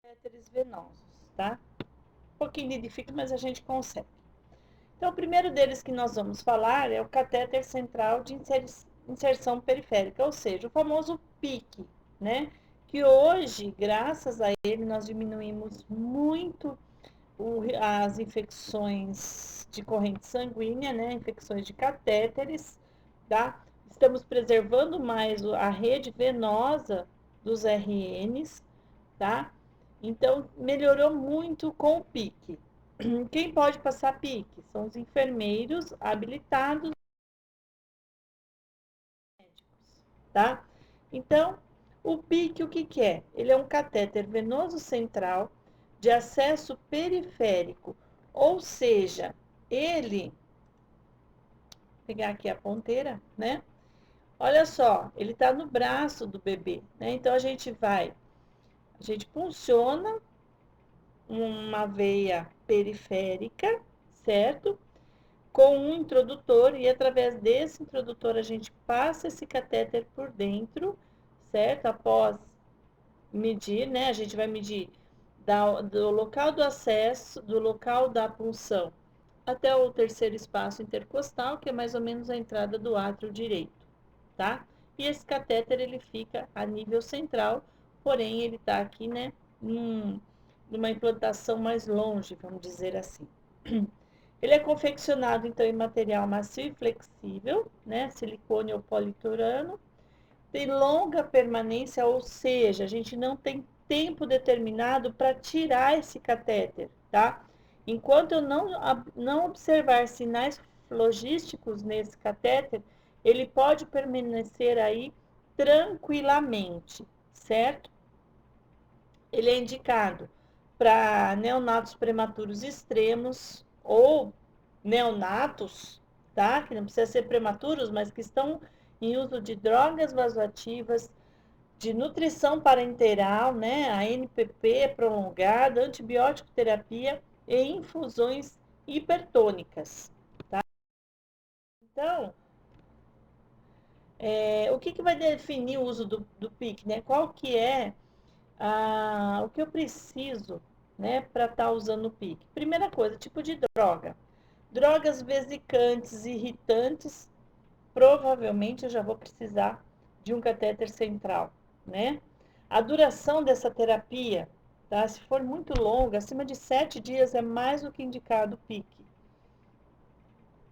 catéteres venosos, tá? Um pouquinho de difícil, mas a gente consegue. Então, o primeiro deles que nós vamos falar é o catéter central de inserção periférica, ou seja, o famoso PIC, né? Que hoje, graças a ele, nós diminuímos muito as infecções de corrente sanguínea, né? Infecções de catéteres, tá? Estamos preservando mais a rede venosa dos RNs, tá? Então, melhorou muito com o PIC. Quem pode passar PIC? São os enfermeiros habilitados médicos, tá? Então, o PIC, o que que é? Ele é um catéter venoso central de acesso periférico, ou seja, ele, vou pegar aqui a ponteira, né? Olha só, ele está no braço do bebê, né? Então, a gente funciona uma veia periférica, certo? Com um introdutor, e através desse introdutor a gente passa esse catéter por dentro, certo? Após medir, né? A gente vai medir do local do acesso, do local da punção até o terceiro espaço intercostal, que é mais ou menos a entrada do átrio direito, tá? E esse catéter, ele fica a nível central, porém ele tá aqui, né, numa implantação mais longe, vamos dizer assim. Ele é confeccionado, então, em material macio e flexível, né, silicone ou poliuretano, tem longa permanência, ou seja, a gente não tem tempo determinado para tirar esse catéter, tá? Enquanto eu não observar sinais logísticos nesse catéter, ele pode permanecer aí tranquilamente, certo? Ele é indicado para neonatos prematuros extremos ou neonatos, tá? Que não precisa ser prematuros, mas que estão em uso de drogas vasoativas, de nutrição parenteral, né? A NPP prolongada, antibiótico terapia e infusões hipertônicas, tá? Então, o que vai definir o uso do PIC, né? Qual que é o que eu preciso, né, para estar usando o PIC? Primeira coisa, tipo de droga. Drogas vesicantes, irritantes, provavelmente eu já vou precisar de um catéter central, né? A duração dessa terapia, tá? Se for muito longa, acima de 7 dias é mais do que indicado o PIC.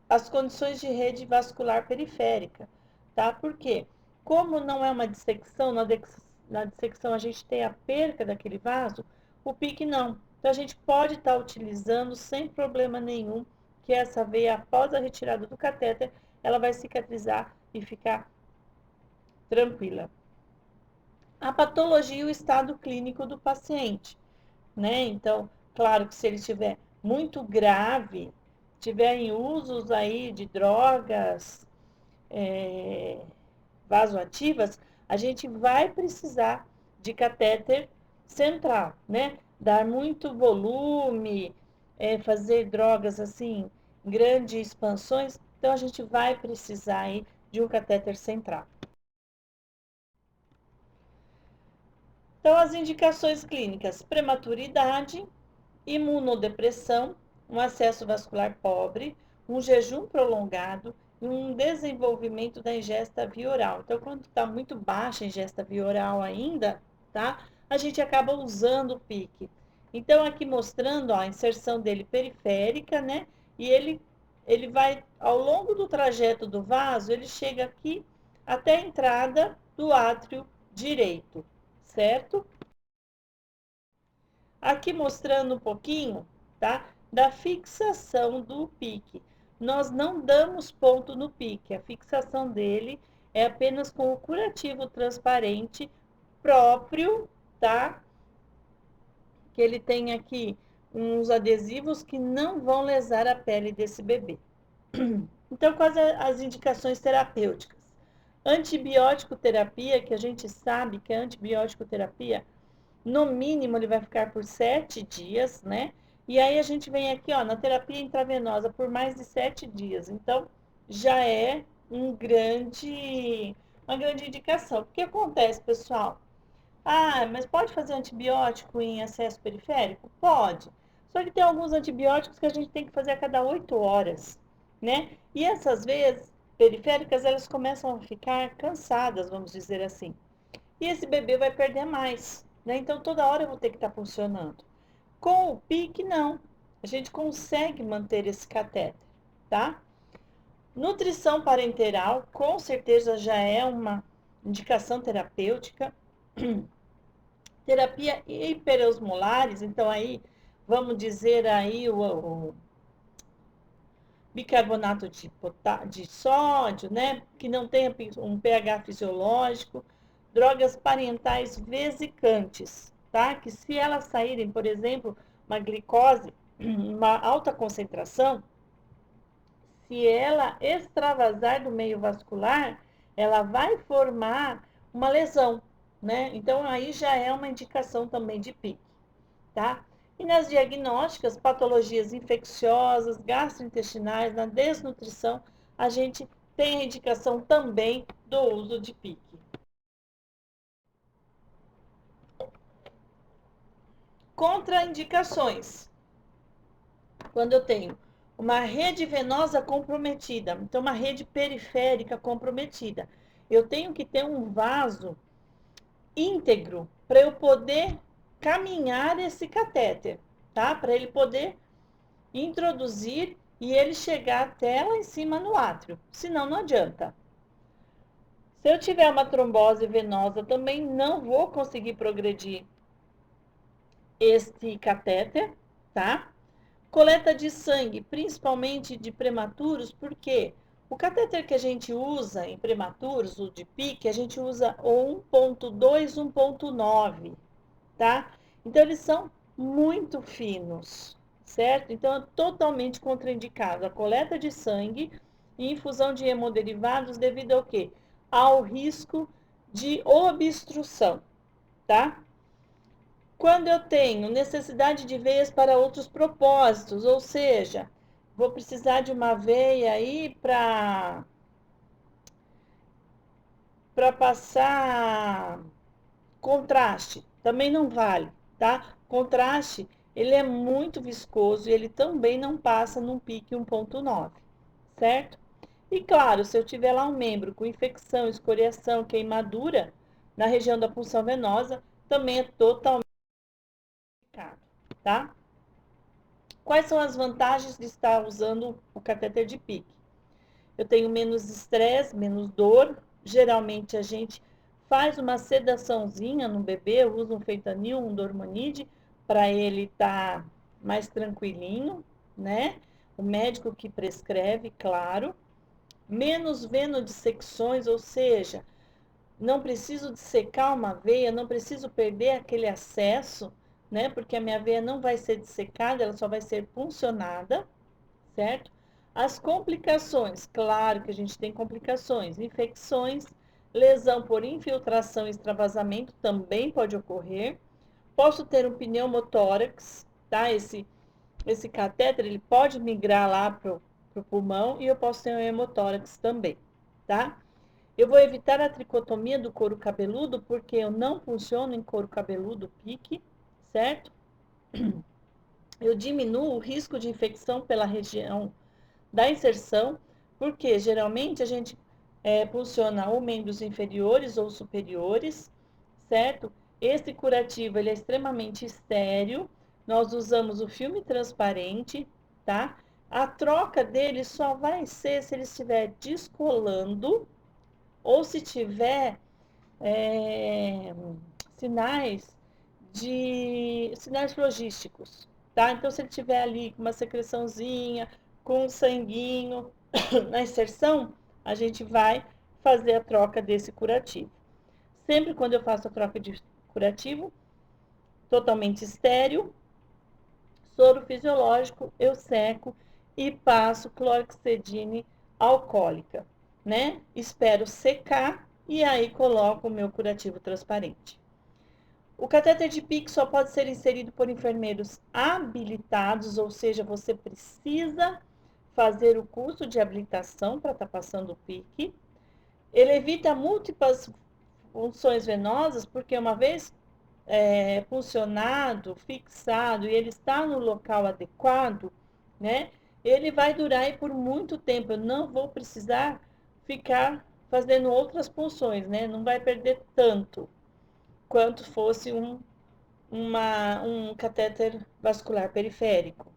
As condições de rede vascular periférica, tá? Por quê? Como não é uma dissecção, na dissecção a gente tem a perca daquele vaso, o PIC não. Então a gente pode estar utilizando sem problema nenhum, que essa veia, após a retirada do catéter, ela vai cicatrizar e ficar tranquila. A patologia e o estado clínico do paciente, né? Então, claro que se ele estiver muito grave, tiver em usos aí de drogas vasoativas, a gente vai precisar de catéter central, né? Dar muito volume, fazer drogas assim, grandes expansões, então a gente vai precisar aí de um catéter central. Então, as indicações clínicas: prematuridade, imunodepressão, um acesso vascular pobre, um jejum prolongado e um desenvolvimento da ingesta via oral. Então, quando está muito baixa a ingesta via oral ainda, tá? A gente acaba usando o PIC. Então, aqui mostrando, ó, a inserção dele periférica, né? E ele vai, ao longo do trajeto do vaso, ele chega aqui até a entrada do átrio direito, certo? Aqui mostrando um pouquinho, tá? Da fixação do pique. Nós não damos ponto no pique, a fixação dele é apenas com o curativo transparente próprio, tá? Que ele tem aqui uns adesivos que não vão lesar a pele desse bebê. Então, quais as indicações terapêuticas? Antibiótico terapia, que a gente sabe que a antibiótico terapia, no mínimo, ele vai ficar por 7 dias, né? E aí a gente vem aqui, ó, na terapia intravenosa por mais de 7 dias. Então, já é uma grande indicação. O que acontece, pessoal? Ah, mas pode fazer antibiótico em acesso periférico? Pode. Só que tem alguns antibióticos que a gente tem que fazer a cada 8 horas, né? E essas vezes periféricas, elas começam a ficar cansadas, vamos dizer assim. E esse bebê vai perder mais, né? Então toda hora eu vou ter que estar funcionando. Com o PIC, não. A gente consegue manter esse catéter, tá? Nutrição parenteral, com certeza já é uma indicação terapêutica. Terapia hiperosmolares, então aí, vamos dizer aí o bicarbonato de sódio, né? Que não tem um pH fisiológico. Drogas parentais vesicantes, tá? Que se elas saírem, por exemplo, uma glicose, uma alta concentração, se ela extravasar do meio vascular, ela vai formar uma lesão, né? Então aí já é uma indicação também de PIC, tá? E nas diagnósticas, patologias infecciosas, gastrointestinais, na desnutrição, a gente tem a indicação também do uso de PIC. Contraindicações. Quando eu tenho uma rede venosa comprometida, então uma rede periférica comprometida, eu tenho que ter um vaso íntegro para eu poder caminhar esse catéter, tá? Para ele poder introduzir e ele chegar até lá em cima no átrio, senão não adianta. Se eu tiver uma trombose venosa, também não vou conseguir progredir este catéter, tá? Coleta de sangue, principalmente de prematuros, porque o catéter que a gente usa em prematuros, o de PIC, a gente usa o 1.2, 1.9, tá? Então, eles são muito finos, certo? Então, é totalmente contraindicado a coleta de sangue e infusão de hemoderivados devido ao quê? Ao risco de obstrução, tá? Quando eu tenho necessidade de veias para outros propósitos, ou seja, vou precisar de uma veia aí para passar contraste, também não vale, tá? Contraste, ele é muito viscoso e ele também não passa num pique 1.9, certo? E claro, se eu tiver lá um membro com infecção, escoriação, queimadura na região da punção venosa, também é totalmente indicado, tá? Quais são as vantagens de estar usando o catéter de PIC? Eu tenho menos estresse, menos dor. Geralmente a gente faz uma sedaçãozinha no bebê, usa um fentanil, um dormonide, para ele estar mais tranquilinho, né? O médico que prescreve, claro. Menos venodissecções, ou seja, não preciso dissecar uma veia, não preciso perder aquele acesso, né? Porque a minha veia não vai ser dissecada, ela só vai ser puncionada, certo? As complicações, claro que a gente tem complicações, infecções, lesão por infiltração e extravasamento também pode ocorrer. Posso ter um pneumotórax, tá? Esse catéter, ele pode migrar lá pro pulmão e eu posso ter um hemotórax também, tá? Eu vou evitar a tricotomia do couro cabeludo, porque eu não funciono em couro cabeludo pique, certo? Eu diminuo o risco de infecção pela região da inserção, porque geralmente a gente funciona ou membros inferiores ou superiores, certo? Esse curativo ele é extremamente estéreo. Nós usamos o filme transparente, tá? A troca dele só vai ser se ele estiver descolando ou se tiver é, sinais sinais logísticos, tá? Então, se ele tiver ali com uma secreçãozinha, com um sanguinho na inserção, a gente vai fazer a troca desse curativo. Sempre quando eu faço a troca de curativo, totalmente estéreo, soro fisiológico, eu seco e passo clorexidine alcoólica, né? Espero secar e aí coloco o meu curativo transparente. O catéter de PIC só pode ser inserido por enfermeiros habilitados, ou seja, você precisa fazer o curso de habilitação para estar passando o PIC. Ele evita múltiplas punções venosas, porque uma vez funcionado, fixado, e ele está no local adequado, né? Ele vai durar aí por muito tempo. Eu não vou precisar ficar fazendo outras punções, né? Não vai perder tanto quanto fosse um catéter vascular periférico.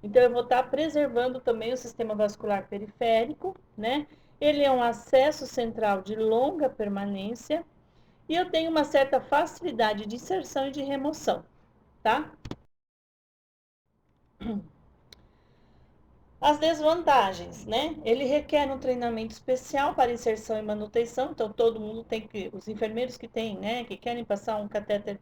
Então, eu vou estar preservando também o sistema vascular periférico, né? Ele é um acesso central de longa permanência e eu tenho uma certa facilidade de inserção e de remoção, tá? As desvantagens, né? Ele requer um treinamento especial para inserção e manutenção, então todo mundo tem que, os enfermeiros que têm, né, que querem passar um catéter,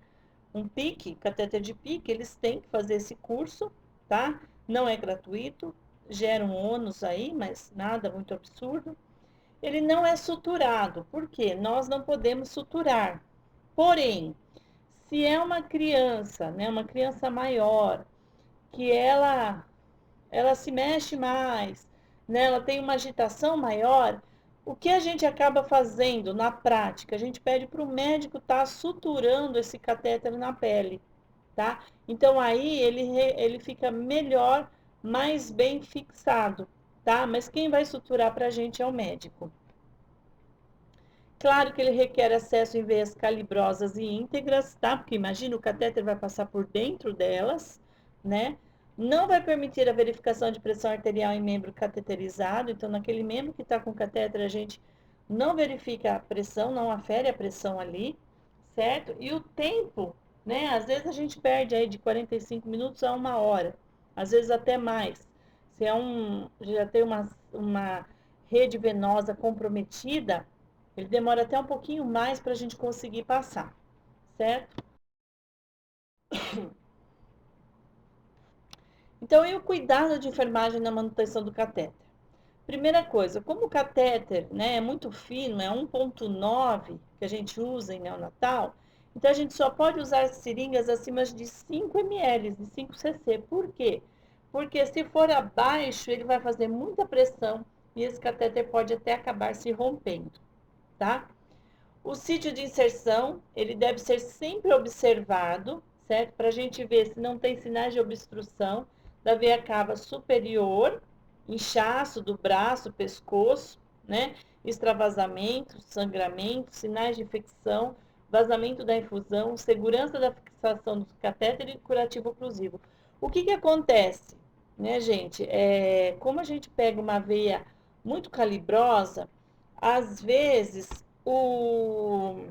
catéter de PIC, eles têm que fazer esse curso, tá? Não é gratuito, gera um ônus aí, mas nada muito absurdo. Ele não é suturado, porque nós não podemos suturar. Porém, se é uma criança, né, uma criança maior, que ela se mexe mais, né? Ela tem uma agitação maior, o que a gente acaba fazendo na prática? A gente pede para o médico estar suturando esse catéter na pele, tá? Então aí ele fica melhor, mais bem fixado, tá? Mas quem vai suturar para a gente é o médico. Claro que ele requer acesso em veias calibrosas e íntegras, tá? Porque imagina, o catéter vai passar por dentro delas, né? Não vai permitir a verificação de pressão arterial em membro cateterizado. Então, naquele membro que está com catéter, a gente não verifica a pressão, não afere a pressão ali, certo? E o tempo, né? Às vezes a gente perde aí de 45 minutos a 1 hora, às vezes até mais. Se já tem uma rede venosa comprometida, ele demora até um pouquinho mais para a gente conseguir passar, certo? Então, e o cuidado de enfermagem na manutenção do catéter? Primeira coisa, como o catéter, né, é muito fino, é 1,9 que a gente usa em neonatal, então a gente só pode usar seringas acima de 5 ml, de 5 cc. Por quê? Porque se for abaixo, ele vai fazer muita pressão e esse catéter pode até acabar se rompendo, tá? O sítio de inserção, ele deve ser sempre observado, certo? Para a gente ver se não tem sinais de obstrução da veia cava superior, inchaço do braço, pescoço, né? Extravasamento, sangramento, sinais de infecção, vazamento da infusão, segurança da fixação do catéter e curativo oclusivo. O que acontece, né, gente? Como a gente pega uma veia muito calibrosa, às vezes o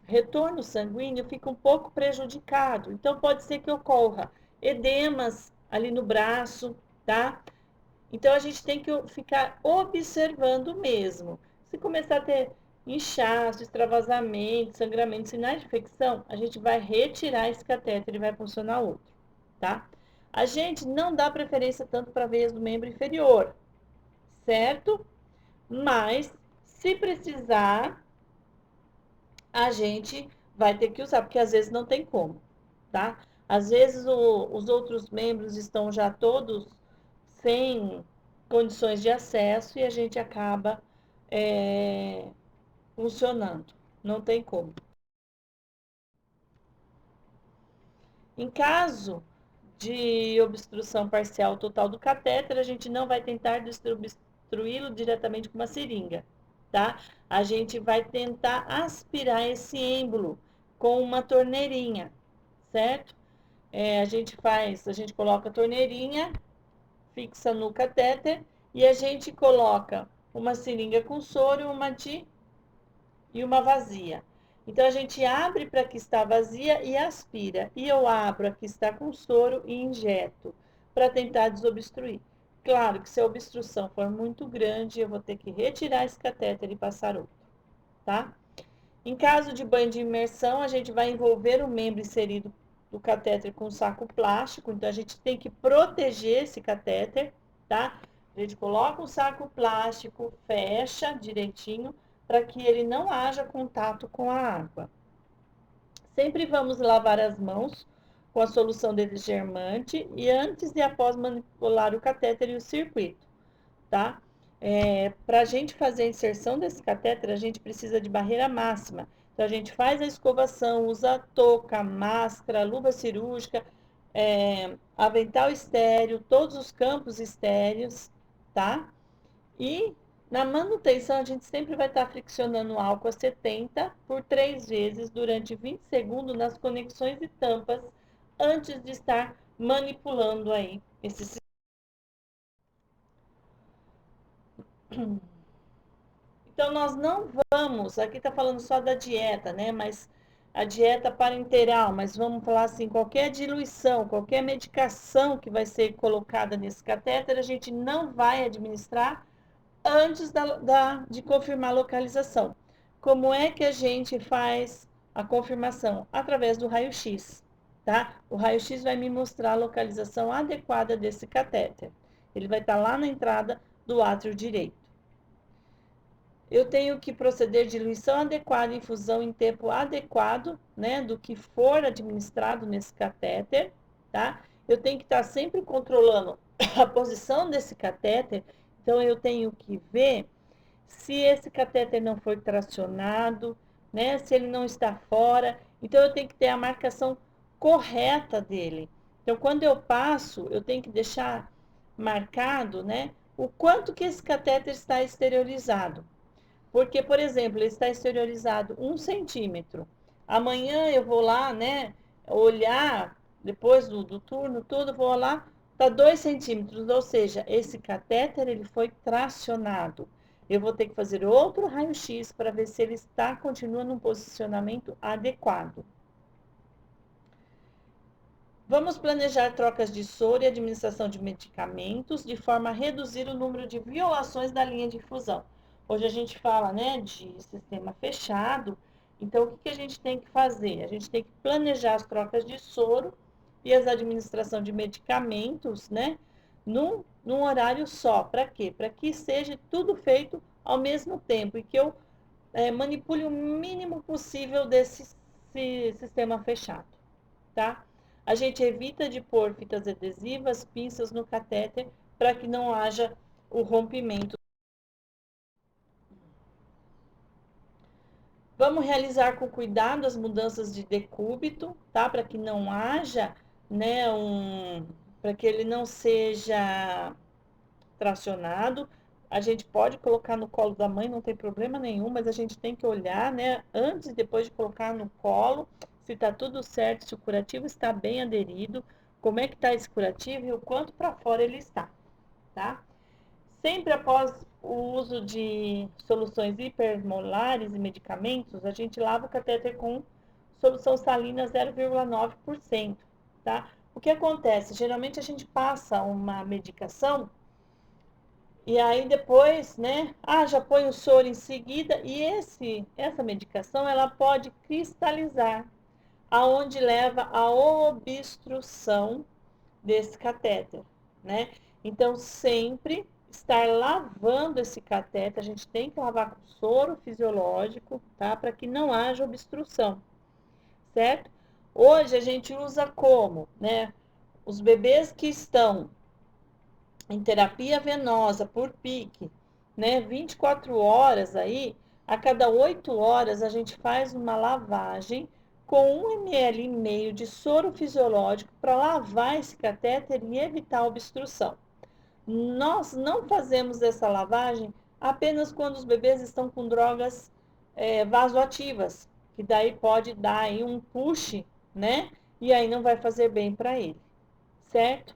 retorno sanguíneo fica um pouco prejudicado. Então, pode ser que ocorra edemas ali no braço, tá? Então, a gente tem que ficar observando mesmo. Se começar a ter inchaço, extravasamento, sangramento, sinais de infecção, a gente vai retirar esse catéter e vai funcionar outro, tá? A gente não dá preferência tanto para veias do membro inferior, certo? Mas, se precisar, a gente vai ter que usar, porque às vezes não tem como, tá? Às vezes os outros membros estão já todos sem condições de acesso e a gente acaba funcionando. Não tem como. Em caso de obstrução parcial total do catéter, a gente não vai tentar destruí-lo diretamente com uma seringa, tá? A gente vai tentar aspirar esse êmbolo com uma torneirinha, certo? A gente coloca a torneirinha, fixa no catéter e a gente coloca uma seringa com soro e uma vazia. Então, a gente abre para que está vazia e aspira. E eu abro a que está com soro e injeto para tentar desobstruir. Claro que se a obstrução for muito grande, eu vou ter que retirar esse catéter e passar outro, tá? Em caso de banho de imersão, a gente vai envolver o membro inserido do catéter com saco plástico. Então, a gente tem que proteger esse catéter, tá? A gente coloca um saco plástico, fecha direitinho, para que ele não haja contato com a água. Sempre vamos lavar as mãos com a solução desgermante e antes e após manipular o catéter e o circuito, tá? Para a gente fazer a inserção desse catéter, a gente precisa de barreira máxima. Então, a gente faz a escovação, usa touca, máscara, luva cirúrgica, avental estéreo, todos os campos estéreos, tá? E na manutenção, a gente sempre vai estar friccionando álcool a 70 por 3 vezes durante 20 segundos nas conexões e tampas, antes de estar manipulando aí esse sistema. Então, nós não vamos, aqui está falando só da dieta, né? Mas a dieta parenteral, mas vamos falar assim, qualquer diluição, qualquer medicação que vai ser colocada nesse catéter, a gente não vai administrar antes de confirmar a localização. Como é que a gente faz a confirmação? Através do raio-x, tá? O raio-x vai me mostrar a localização adequada desse catéter. Ele vai estar lá na entrada do átrio direito. Eu tenho que proceder de diluição adequada, infusão em tempo adequado, né, do que for administrado nesse catéter, tá? Eu tenho que estar sempre controlando a posição desse catéter, então eu tenho que ver se esse catéter não foi tracionado, né, se ele não está fora, então eu tenho que ter a marcação correta dele. Então, quando eu passo, eu tenho que deixar marcado, né, o quanto que esse catéter está exteriorizado. Porque, por exemplo, ele está exteriorizado 1 centímetro. Amanhã eu vou lá, né, olhar, depois do turno, tudo, vou lá, está 2 centímetros. Ou seja, esse catéter ele foi tracionado. Eu vou ter que fazer outro raio-x para ver se ele continua num posicionamento adequado. Vamos planejar trocas de soro e administração de medicamentos de forma a reduzir o número de violações da linha de infusão. Hoje a gente fala, né, de sistema fechado, então o que a gente tem que fazer? A gente tem que planejar as trocas de soro e as administração de medicamentos, né, num horário só. Para quê? Para que seja tudo feito ao mesmo tempo e que eu manipule o mínimo possível desse sistema fechado, tá? A gente evita de pôr fitas adesivas, pinças no catéter, para que não haja o rompimento. Vamos realizar com cuidado as mudanças de decúbito, tá? Para que não haja, né, para que ele não seja tracionado. A gente pode colocar no colo da mãe, não tem problema nenhum, mas a gente tem que olhar, né, antes e depois de colocar no colo, se está tudo certo, se o curativo está bem aderido, como é que está esse curativo e o quanto para fora ele está, tá? Sempre após o uso de soluções hipermolares e medicamentos, a gente lava o catéter com solução salina 0,9%, tá? O que acontece? Geralmente a gente passa uma medicação e aí depois, né? Já põe o soro em seguida e essa medicação ela pode cristalizar, aonde leva à obstrução desse catéter, né? Então sempre estar lavando esse catéter, a gente tem que lavar com soro fisiológico, tá? Para que não haja obstrução, certo? Hoje a gente usa como, né? Os bebês que estão em terapia venosa por PIC, né, 24 horas aí, a cada 8 horas a gente faz uma lavagem com 1,5 ml de soro fisiológico para lavar esse catéter e evitar a obstrução. Nós não fazemos essa lavagem apenas quando os bebês estão com drogas vasoativas, que daí pode dar aí um push, né? E aí não vai fazer bem para ele, certo?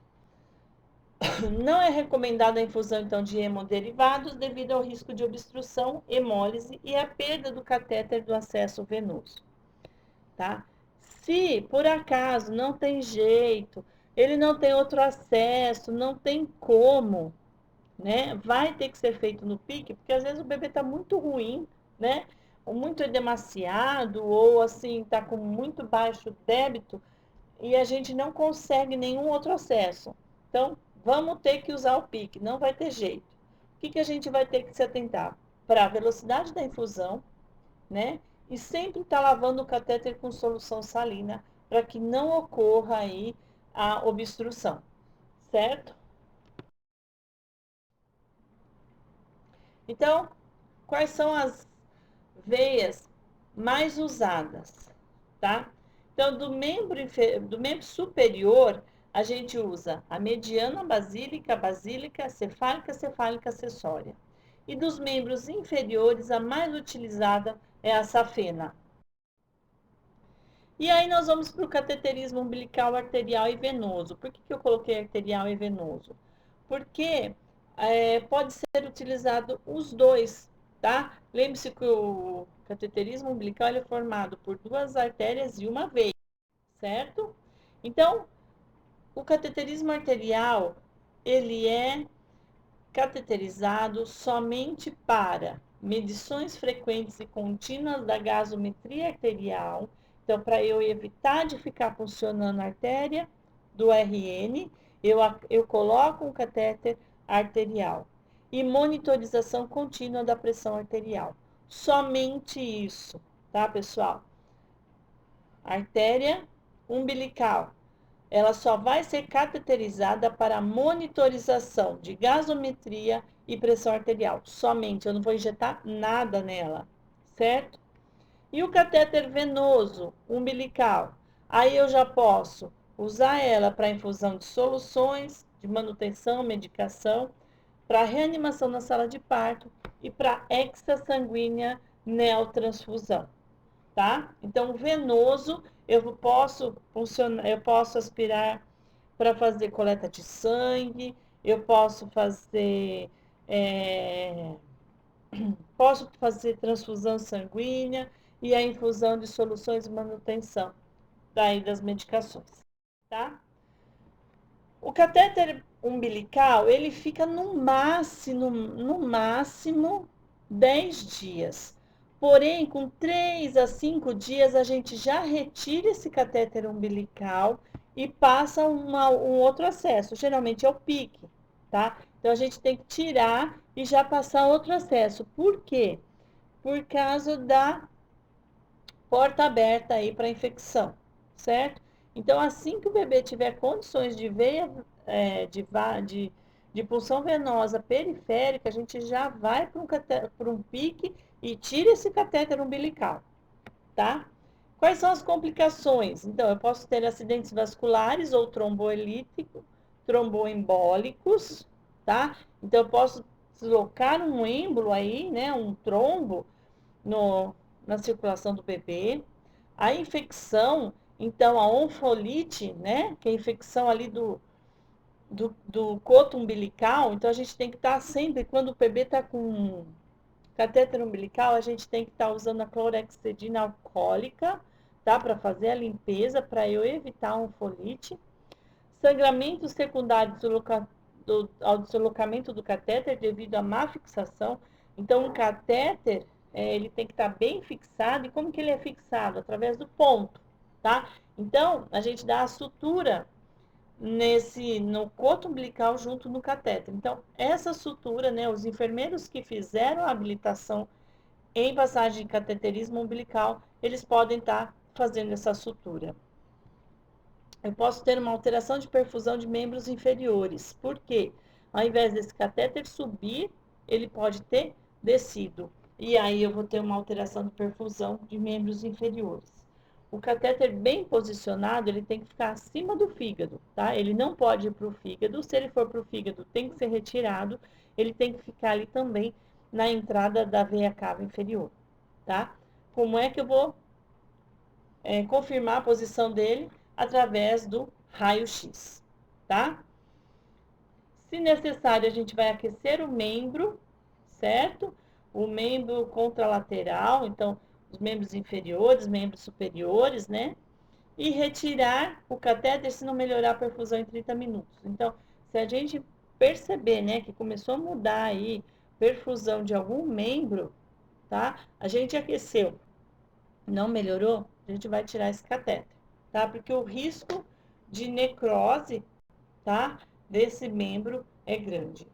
Não é recomendada a infusão, então, de hemoderivados devido ao risco de obstrução, hemólise e a perda do catéter do acesso venoso, tá? Se, por acaso, não tem jeito, ele não tem outro acesso, não tem como, né? Vai ter que ser feito no pique, porque às vezes o bebê está muito ruim, né? Ou muito edemaciado, ou assim, está com muito baixo débito, e a gente não consegue nenhum outro acesso. Então, vamos ter que usar o PIC, não vai ter jeito. O que a gente vai ter que se atentar? Para a velocidade da infusão, né? E sempre estar lavando o catéter com solução salina, para que não ocorra aí a obstrução, certo? Então, quais são as veias mais usadas, tá? Então, do membro superior, a gente usa a mediana basílica, basílica, cefálica, cefálica acessória. E dos membros inferiores, a mais utilizada é a safena. E aí nós vamos para o cateterismo umbilical, arterial e venoso. Por que eu coloquei arterial e venoso? Porque pode ser utilizado os dois, tá? Lembre-se que o cateterismo umbilical é formado por duas artérias e uma veia, certo? Então, o cateterismo arterial, ele é cateterizado somente para medições frequentes e contínuas da gasometria arterial. Então, para eu evitar de ficar funcionando a artéria do RN, eu coloco um catéter arterial. E monitorização contínua da pressão arterial. Somente isso, tá, pessoal? Artéria umbilical, ela só vai ser cateterizada para monitorização de gasometria e pressão arterial. Somente, eu não vou injetar nada nela, certo? E o catéter venoso umbilical, aí eu já posso usar ela para infusão de soluções, de manutenção, medicação, para reanimação na sala de parto e para extrasanguínea neotransfusão, tá? Então, venoso, eu posso aspirar para fazer coleta de sangue, eu é, posso fazer transfusão sanguínea e a infusão de soluções de manutenção daí das medicações, tá? O catéter umbilical, ele fica no máximo 10 dias. Porém, com 3 a 5 dias, a gente já retira esse catéter umbilical e passa um outro acesso. Geralmente é o PIC, tá? Então, a gente tem que tirar e já passar outro acesso. Por quê? Por causa da porta aberta aí para infecção, certo? Então, assim que o bebê tiver condições de veia, de pulsão venosa periférica, a gente já vai para um pique e tira esse catéter umbilical, tá? Quais são as complicações? Então, eu posso ter acidentes vasculares ou tromboembólicos, tá? Então, eu posso deslocar um êmbolo aí, né, um trombo, no, na circulação do bebê. A infecção, então, a onfolite, né, que é a infecção ali do coto umbilical, então a gente tem que estar sempre, quando o bebê está com catéter umbilical, a gente tem que estar usando a clorexidina alcoólica, tá, para fazer a limpeza, para eu evitar a onfolite. Sangramento secundário ao deslocamento do catéter devido à má fixação. Então, o catéter, ele tem que estar bem fixado. E como que ele é fixado? Através do ponto, tá? Então, a gente dá a sutura no coto umbilical junto no catéter. Então, essa sutura, né, os enfermeiros que fizeram a habilitação em passagem de cateterismo umbilical, eles podem estar fazendo essa sutura. Eu posso ter uma alteração de perfusão de membros inferiores. Por quê? Ao invés desse catéter subir, ele pode ter descido. E aí eu vou ter uma alteração de perfusão de membros inferiores. O catéter bem posicionado, ele tem que ficar acima do fígado, tá? Ele não pode ir para o fígado. Se ele for para o fígado, tem que ser retirado. Ele tem que ficar ali também na entrada da veia cava inferior, tá? Como é que eu vou confirmar a posição dele? Através do raio-x, tá? Se necessário, a gente vai aquecer o membro, certo? O membro contralateral, então, os membros inferiores, membros superiores, né? E retirar o catéter se não melhorar a perfusão em 30 minutos. Então, se a gente perceber, né, que começou a mudar aí perfusão de algum membro, tá? A gente aqueceu, não melhorou, a gente vai tirar esse catéter, tá? Porque o risco de necrose, tá, desse membro é grande.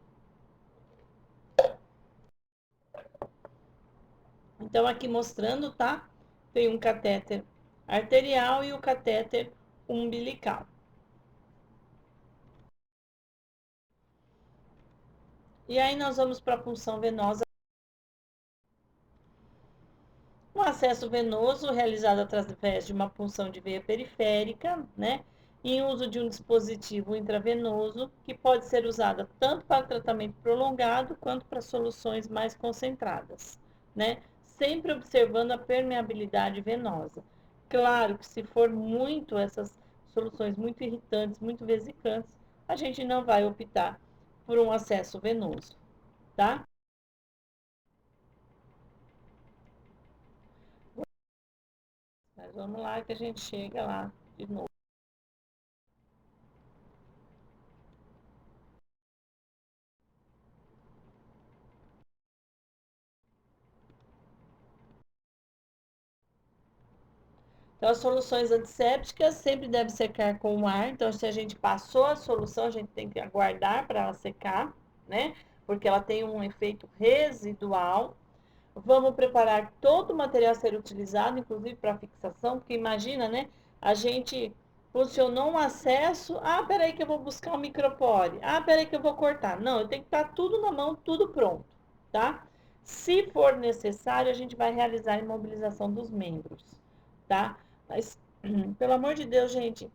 Então, aqui mostrando, tá? Tem um catéter arterial e o catéter umbilical. E aí, nós vamos para a punção venosa Um acesso venoso realizado através de uma punção de veia periférica, né? Em uso de um dispositivo intravenoso, que pode ser usado tanto para tratamento prolongado quanto para soluções mais concentradas, né? Sempre observando a permeabilidade venosa. Claro que se for muito essas soluções muito irritantes, muito vesicantes, a gente não vai optar por um acesso venoso, tá? Mas vamos lá que a gente chega lá de novo. Então, as soluções antissépticas sempre devem secar com ar. Então, se a gente passou a solução, a gente tem que aguardar para ela secar, né? Porque ela tem um efeito residual. Vamos preparar todo o material a ser utilizado, inclusive para fixação, porque imagina, né? A gente funcionou um acesso. Ah, peraí que eu vou buscar um micropore. Ah, peraí que eu vou cortar. Não, eu tenho que estar tudo na mão, tudo pronto, tá? Se for necessário, a gente vai realizar a imobilização dos membros, tá? Mas, pelo amor de Deus, gente,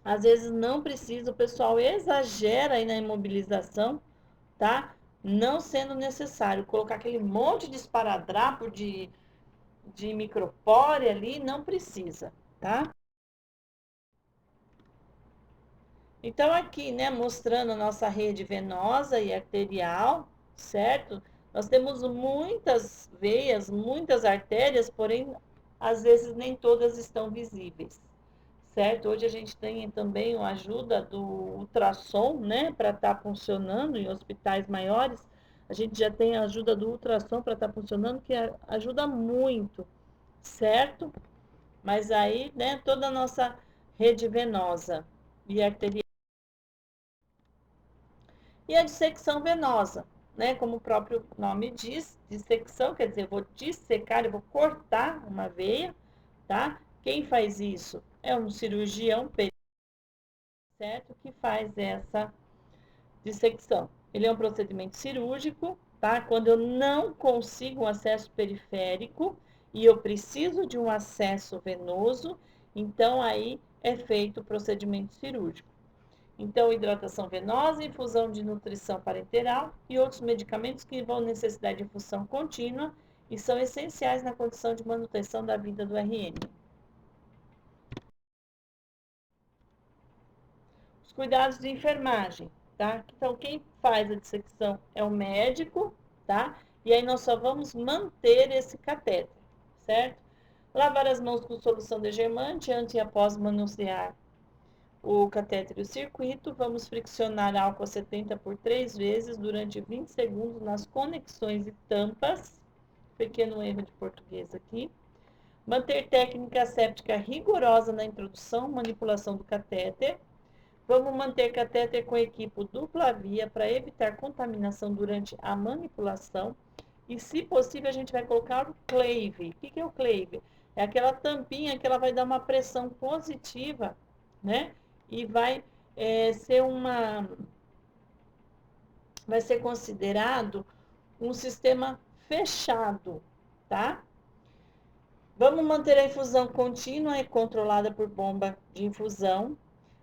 às vezes não precisa, o pessoal exagera aí na imobilização, tá? Não sendo necessário colocar aquele monte de esparadrapo de micropore ali, não precisa, tá? Então, aqui, né, mostrando a nossa rede venosa e arterial, certo? Nós temos muitas veias, muitas artérias, porém, às vezes nem todas estão visíveis, certo? Hoje a gente tem também a ajuda do ultrassom, né, para estar funcionando em hospitais maiores. A gente já tem a ajuda do ultrassom para estar funcionando, que ajuda muito, certo? Mas aí, né, toda a nossa rede venosa e arterial. E a dissecção venosa, né, como o próprio nome diz, dissecção, quer dizer, eu vou dissecar, eu vou cortar uma veia, tá? Quem faz isso é um cirurgião, certo? Que faz essa dissecção. Ele é um procedimento cirúrgico, tá? Quando eu não consigo um acesso periférico e eu preciso de um acesso venoso, então aí é feito o procedimento cirúrgico. Então, hidratação venosa, infusão de nutrição parenteral e outros medicamentos que vão necessidade de infusão contínua e são essenciais na condição de manutenção da vida do RN. Os cuidados de enfermagem, tá? Então, quem faz a dissecção é o médico, tá? E aí nós só vamos manter esse catéter, certo? Lavar as mãos com solução degermante antes e após manusear o catéter e o circuito. Vamos friccionar álcool a 70 por 3 vezes durante 20 segundos nas conexões e tampas. Pequeno erro de português aqui. Manter técnica séptica rigorosa na introdução, manipulação do catéter. Vamos manter catéter com equipo dupla via para evitar contaminação durante a manipulação. E, se possível, a gente vai colocar o clave. O que é o clave? É aquela tampinha que ela vai dar uma pressão positiva, né? E ser vai ser considerado um sistema fechado, tá? Vamos manter a infusão contínua e controlada por bomba de infusão.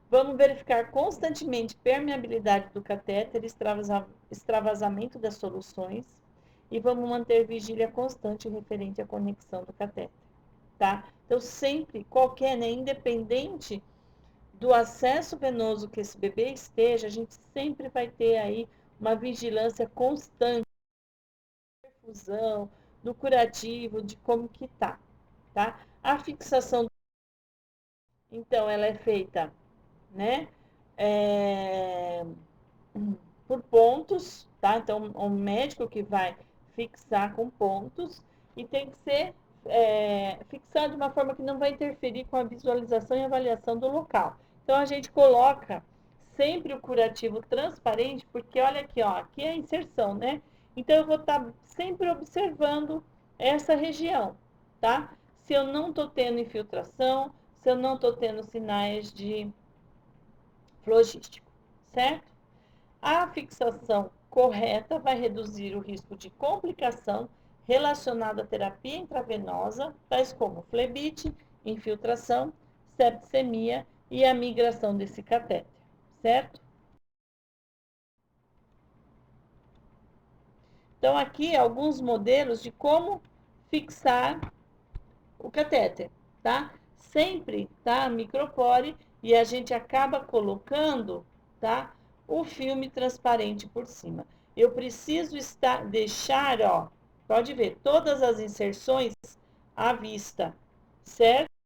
Vamos verificar constantemente permeabilidade do catéter e extravasamento das soluções. E vamos manter vigília constante referente à conexão do catéter, tá? Então, sempre, qualquer, né, independente do acesso venoso que esse bebê esteja, a gente sempre vai ter aí uma vigilância constante da perfusão, do curativo, de como que tá? A fixação, então, ela é feita, né? É, por pontos, tá? Então, um médico que vai fixar com pontos e tem que ser fixado de uma forma que não vai interferir com a visualização e avaliação do local. Então, a gente coloca sempre o curativo transparente, porque olha aqui, ó, aqui é a inserção, né? Então, eu vou estar sempre observando essa região, tá? Se eu não estou tendo infiltração, se eu não estou tendo sinais de flogístico, certo? A fixação correta vai reduzir o risco de complicação, relacionado à terapia intravenosa, tais como flebite, infiltração, septicemia e a migração desse catéter, certo? Então, aqui alguns modelos de como fixar o catéter, tá? Sempre, tá? Micropore, e a gente acaba colocando, tá? O filme transparente por cima. Eu preciso deixar, ó, pode ver, todas as inserções à vista, certo?